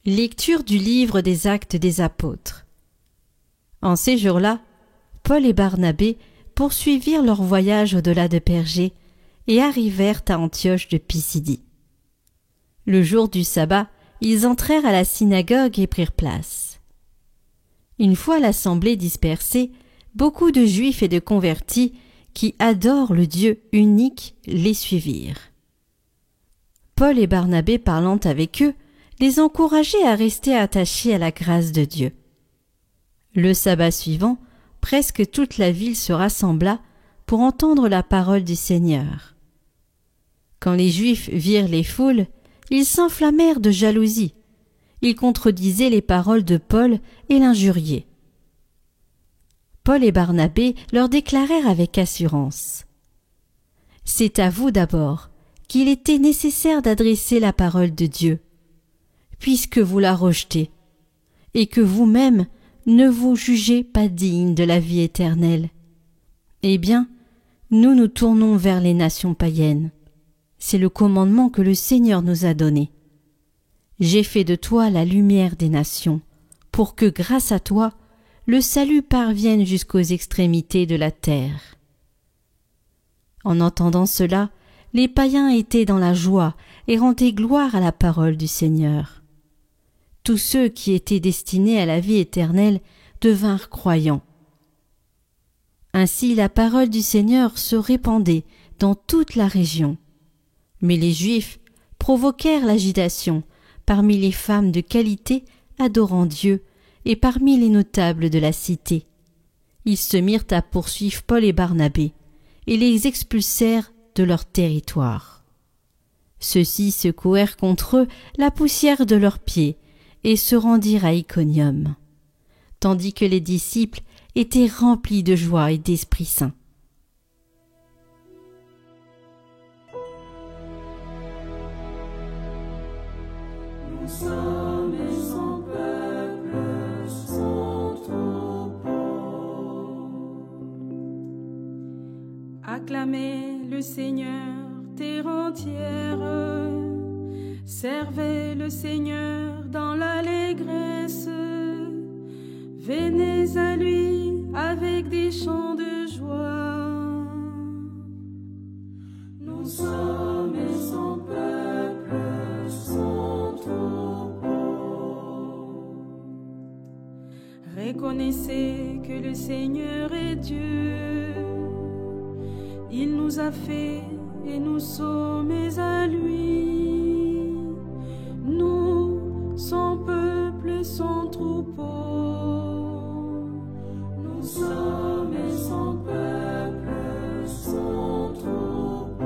Lecture du livre des Actes des Apôtres. En ces jours-là, Paul et Barnabé poursuivirent leur voyage au-delà de Pergé et arrivèrent à Antioche de Pisidie. Le jour du sabbat, ils entrèrent à la synagogue et prirent place. Une fois l'assemblée dispersée, beaucoup de Juifs et de convertis qui adorent le Dieu unique les suivirent. Paul et Barnabé, parlant avec eux, les encourageaient à rester attachés à la grâce de Dieu. Le sabbat suivant, presque toute la ville se rassembla pour entendre la parole du Seigneur. Quand les Juifs virent les foules, ils s'enflammèrent de jalousie. Ils contredisaient les paroles de Paul et l'injuriaient. Paul et Barnabé leur déclarèrent avec assurance : « C'est à vous d'abord qu'il était nécessaire d'adresser la parole de Dieu, puisque vous la rejetez, et que vous-même ne vous jugez pas digne de la vie éternelle. Eh bien, nous nous tournons vers les nations païennes. C'est le commandement que le Seigneur nous a donné. J'ai fait de toi la lumière des nations, pour que, grâce à toi, le salut parvienne jusqu'aux extrémités de la terre. » En entendant cela, les païens étaient dans la joie et rendaient gloire à la parole du Seigneur. Tous ceux qui étaient destinés à la vie éternelle devinrent croyants. Ainsi la parole du Seigneur se répandait dans toute la région. Mais les Juifs provoquèrent l'agitation parmi les femmes de qualité adorant Dieu et parmi les notables de la cité. Ils se mirent à poursuivre Paul et Barnabé et les expulsèrent de leur territoire. Ceux-ci secouèrent contre eux la poussière de leurs pieds et se rendirent à Iconium, tandis que les disciples étaient remplis de joie et d'Esprit Saint. Nous sommes son peuple, son troupeau. Acclamez le Seigneur, terre entière. Servez le Seigneur dans l'allégresse. Venez à lui avec des chants de joie. Nous sommes son peuple, son troupeau. Reconnaissez que le Seigneur est Dieu. Il nous a fait et nous sommes à lui. Nous, son peuple, son troupeau. Nous sommes son peuple, son troupeau.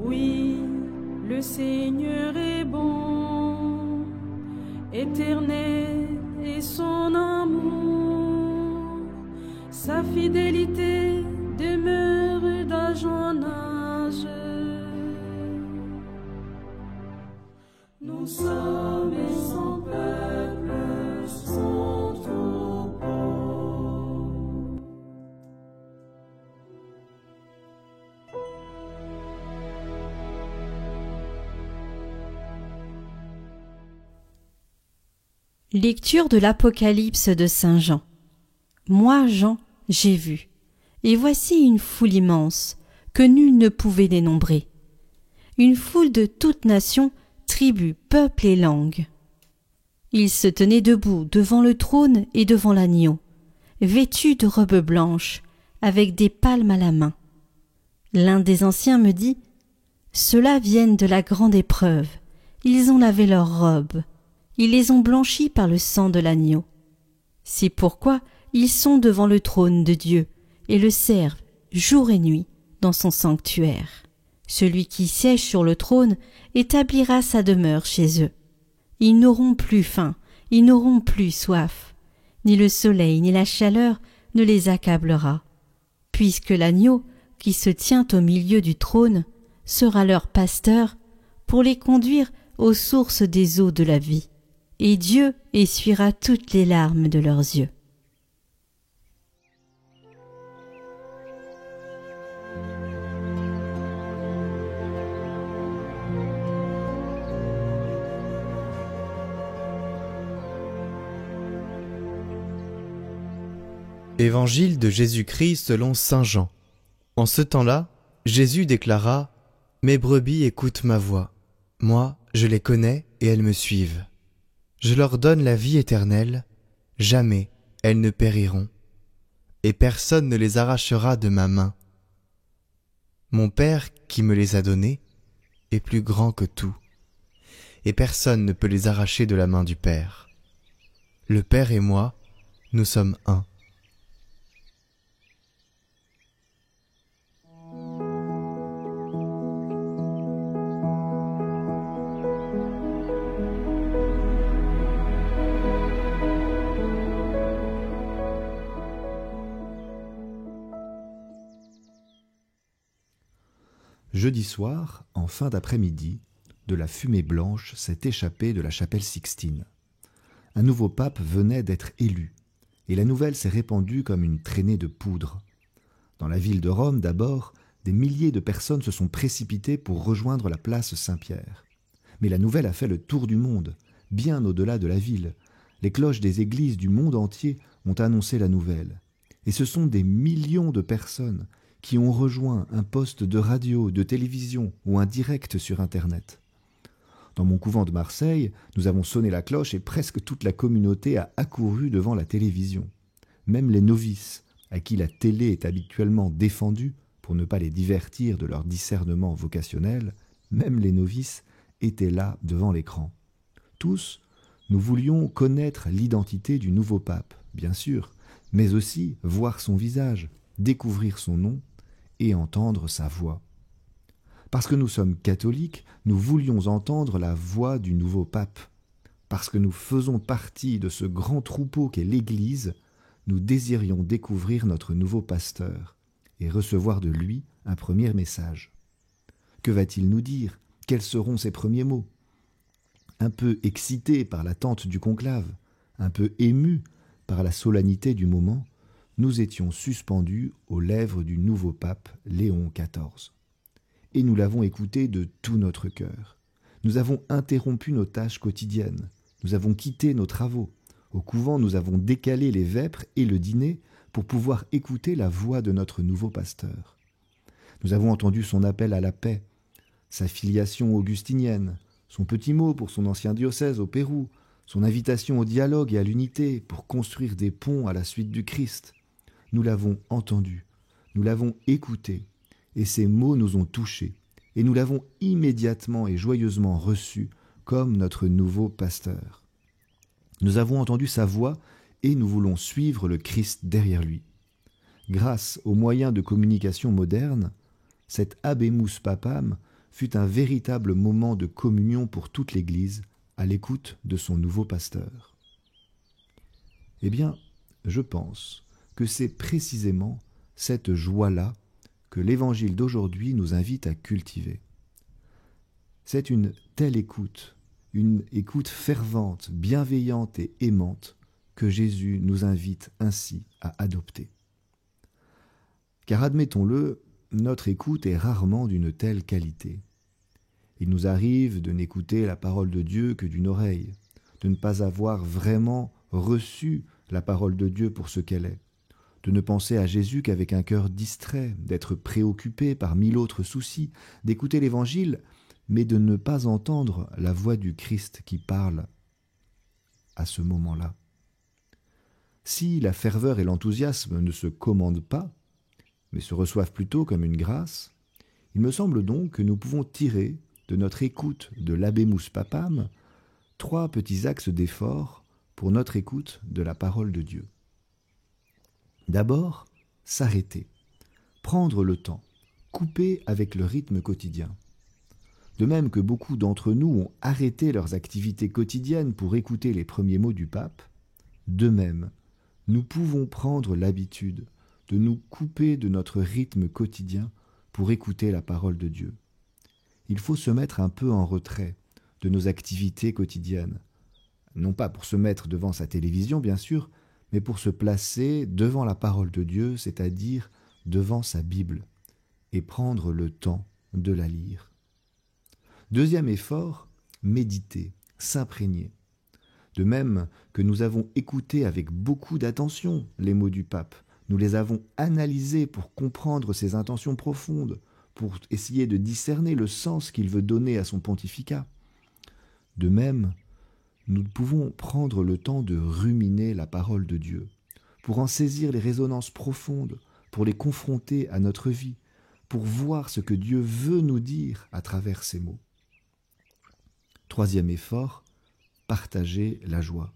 Oui, le Seigneur est bon, éternel est son amour. Sa fidélité demeure d'âge en âge. Nous sommes son peuple, son troupeau. Lecture de l'Apocalypse de Saint Jean. Moi, Jean, j'ai vu, et voici une foule immense, que nul ne pouvait dénombrer. Une foule de toutes nations, tribus, peuples et langues. Ils se tenaient debout devant le trône et devant l'agneau, vêtus de robes blanches, avec des palmes à la main. L'un des anciens me dit : « Ceux-là viennent de la grande épreuve, ils ont lavé leurs robes, ils les ont blanchies par le sang de l'agneau. C'est pourquoi ils sont devant le trône de Dieu et le servent jour et nuit dans son sanctuaire. Celui qui siège sur le trône établira sa demeure chez eux. Ils n'auront plus faim, ils n'auront plus soif, ni le soleil ni la chaleur ne les accablera, puisque l'agneau qui se tient au milieu du trône sera leur pasteur pour les conduire aux sources des eaux de la vie, et Dieu essuiera toutes les larmes de leurs yeux. Évangile de Jésus-Christ selon saint Jean. En ce temps-là, Jésus déclara « Mes brebis écoutent ma voix. Moi, je les connais et elles me suivent. Je leur donne la vie éternelle, jamais elles ne périront, et personne ne les arrachera de ma main. Mon Père qui me les a donnés est plus grand que tout, et personne ne peut les arracher de la main du Père. Le Père et moi, nous sommes un. » Jeudi soir, en fin d'après-midi, de la fumée blanche s'est échappée de la chapelle Sixtine. Un nouveau pape venait d'être élu, et la nouvelle s'est répandue comme une traînée de poudre. Dans la ville de Rome, d'abord, des milliers de personnes se sont précipitées pour rejoindre la place Saint-Pierre. Mais la nouvelle a fait le tour du monde, bien au-delà de la ville. Les cloches des églises du monde entier ont annoncé la nouvelle. Et ce sont des millions de personnes qui ont rejoint un poste de radio, de télévision ou un direct sur Internet. Dans mon couvent de Marseille, nous avons sonné la cloche et presque toute la communauté a accouru devant la télévision. Même les novices, à qui la télé est habituellement défendue pour ne pas les divertir de leur discernement vocationnel, même les novices étaient là devant l'écran. Tous, nous voulions connaître l'identité du nouveau pape, bien sûr, mais aussi voir son visage, découvrir son nom et entendre sa voix. Parce que nous sommes catholiques, nous voulions entendre la voix du nouveau pape. Parce que nous faisons partie de ce grand troupeau qu'est l'Église, nous désirions découvrir notre nouveau pasteur et recevoir de lui un premier message. Que va-t-il nous dire? Quels seront ses premiers mots? Un peu excité par l'attente du conclave, un peu ému par la solennité du moment, nous étions suspendus aux lèvres du nouveau pape Léon XIV. Et nous l'avons écouté de tout notre cœur. Nous avons interrompu nos tâches quotidiennes. Nous avons quitté nos travaux. Au couvent, nous avons décalé les vêpres et le dîner pour pouvoir écouter la voix de notre nouveau pasteur. Nous avons entendu son appel à la paix, sa filiation augustinienne, son petit mot pour son ancien diocèse au Pérou, son invitation au dialogue et à l'unité pour construire des ponts à la suite du Christ. Nous l'avons entendu, nous l'avons écouté, et ces mots nous ont touchés, et nous l'avons immédiatement et joyeusement reçu comme notre nouveau pasteur. Nous avons entendu sa voix, et nous voulons suivre le Christ derrière lui. Grâce aux moyens de communication modernes, cet Habemus Papam fut un véritable moment de communion pour toute l'Église, à l'écoute de son nouveau pasteur. Eh bien, je pense que c'est précisément cette joie-là que l'Évangile d'aujourd'hui nous invite à cultiver. C'est une telle écoute, une écoute fervente, bienveillante et aimante que Jésus nous invite ainsi à adopter. Car admettons-le, notre écoute est rarement d'une telle qualité. Il nous arrive de n'écouter la parole de Dieu que d'une oreille, de ne pas avoir vraiment reçu la parole de Dieu pour ce qu'elle est, de ne penser à Jésus qu'avec un cœur distrait, d'être préoccupé par 1000 autres soucis, d'écouter l'Évangile, mais de ne pas entendre la voix du Christ qui parle à ce moment-là. Si la ferveur et l'enthousiasme ne se commandent pas, mais se reçoivent plutôt comme une grâce, il me semble donc que nous pouvons tirer de notre écoute de l'Habemus Papam 3 petits axes d'effort pour notre écoute de la parole de Dieu. D'abord, s'arrêter, prendre le temps, couper avec le rythme quotidien. De même que beaucoup d'entre nous ont arrêté leurs activités quotidiennes pour écouter les premiers mots du pape, de même, nous pouvons prendre l'habitude de nous couper de notre rythme quotidien pour écouter la parole de Dieu. Il faut se mettre un peu en retrait de nos activités quotidiennes, non pas pour se mettre devant sa télévision, bien sûr, mais pour se placer devant la parole de Dieu, c'est-à-dire devant sa Bible, et prendre le temps de la lire. Deuxième effort, méditer, s'imprégner. De même que nous avons écouté avec beaucoup d'attention les mots du pape, nous les avons analysées pour comprendre ses intentions profondes, pour essayer de discerner le sens qu'il veut donner à son pontificat. De même, nous pouvons prendre le temps de ruminer la parole de Dieu, pour en saisir les résonances profondes, pour les confronter à notre vie, pour voir ce que Dieu veut nous dire à travers ces mots. Troisième effort, partager la joie.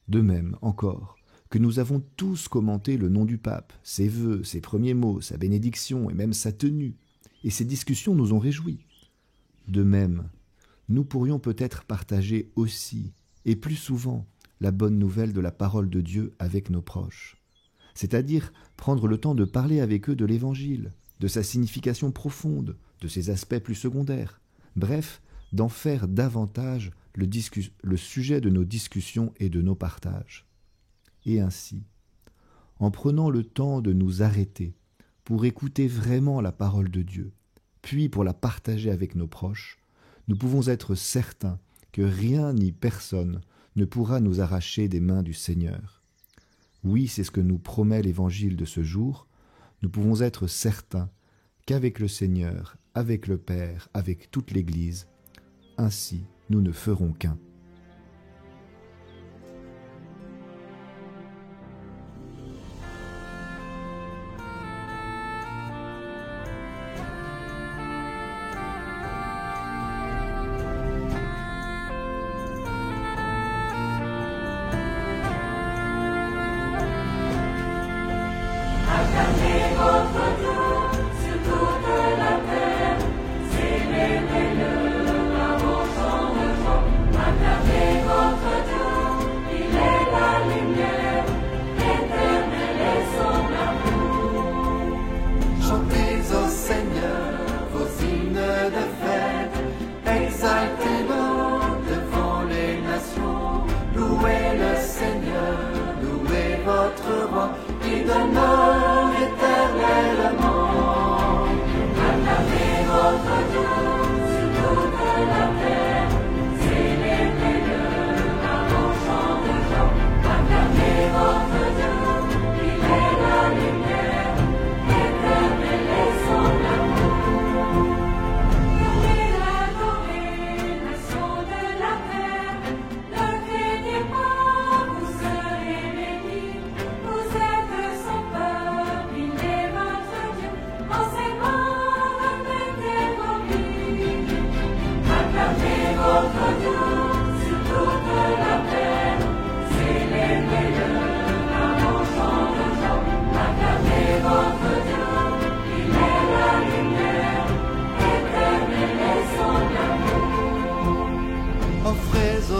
De même, encore, que nous avons tous commenté le nom du pape, ses vœux, ses premiers mots, sa bénédiction et même sa tenue, et ces discussions nous ont réjouis. De même, nous pourrions peut-être partager aussi, et plus souvent, la bonne nouvelle de la parole de Dieu avec nos proches. C'est-à-dire prendre le temps de parler avec eux de l'Évangile, de sa signification profonde, de ses aspects plus secondaires, bref, d'en faire davantage le sujet de nos discussions et de nos partages. Et ainsi, en prenant le temps de nous arrêter pour écouter vraiment la parole de Dieu, puis pour la partager avec nos proches, nous pouvons être certains que rien ni personne ne pourra nous arracher des mains du Seigneur. Oui, c'est ce que nous promet l'Évangile de ce jour. Nous pouvons être certains qu'avec le Seigneur, avec le Père, avec toute l'Église, ainsi nous ne ferons qu'un.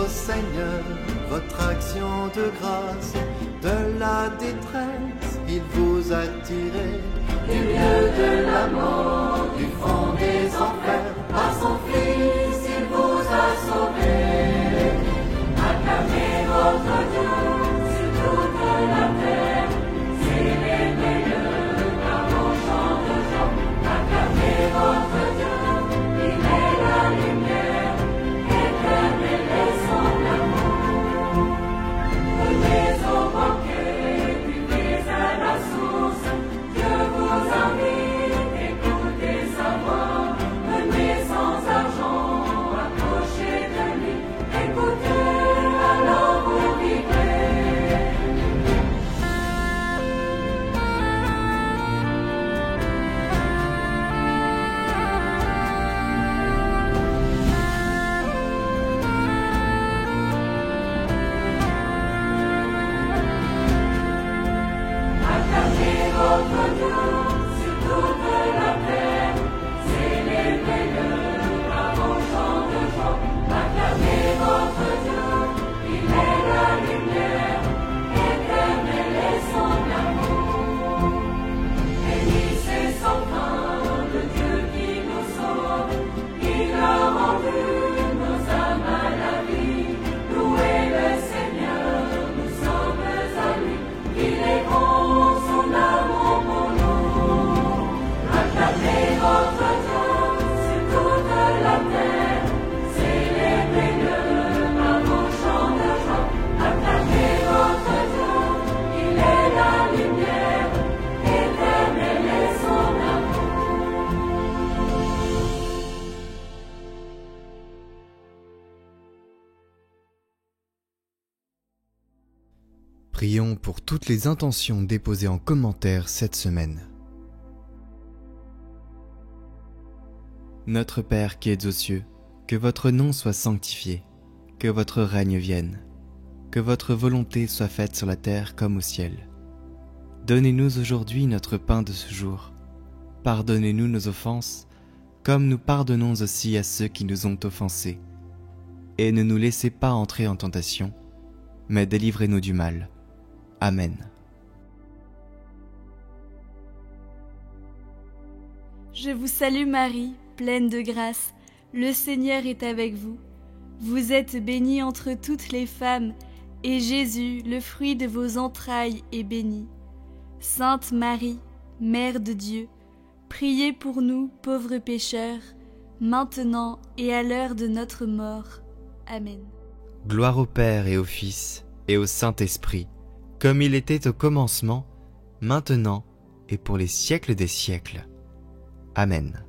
Seigneur, votre action de grâce, de la détresse, il vous a tiré du lieu de la mort, du fond des enfers, par son Fils, il vous a sauvé. Acclamez votre Dieu sur toute la terre, célébrez-le par vos chants de joie. Acclamez votre Dieu, il est la lumière, éternel est son amour. Venez au banquet, buvez à la source, Dieu vous invite, écoutez sa voix. Venez sans argent, approchez de lui. Prions pour toutes les intentions déposées en commentaire cette semaine. Notre Père qui es aux cieux, que votre nom soit sanctifié, que votre règne vienne, que votre volonté soit faite sur la terre comme au ciel. Donnez-nous aujourd'hui notre pain de ce jour. Pardonnez-nous nos offenses, comme nous pardonnons aussi à ceux qui nous ont offensés. Et ne nous laissez pas entrer en tentation, mais délivrez-nous du mal. Amen. Je vous salue Marie, pleine de grâce, le Seigneur est avec vous. Vous êtes bénie entre toutes les femmes, et Jésus, le fruit de vos entrailles, est béni. Sainte Marie, Mère de Dieu, priez pour nous, pauvres pécheurs, maintenant et à l'heure de notre mort. Amen. Gloire au Père et au Fils et au Saint-Esprit, comme il était au commencement, maintenant et pour les siècles des siècles. Amen.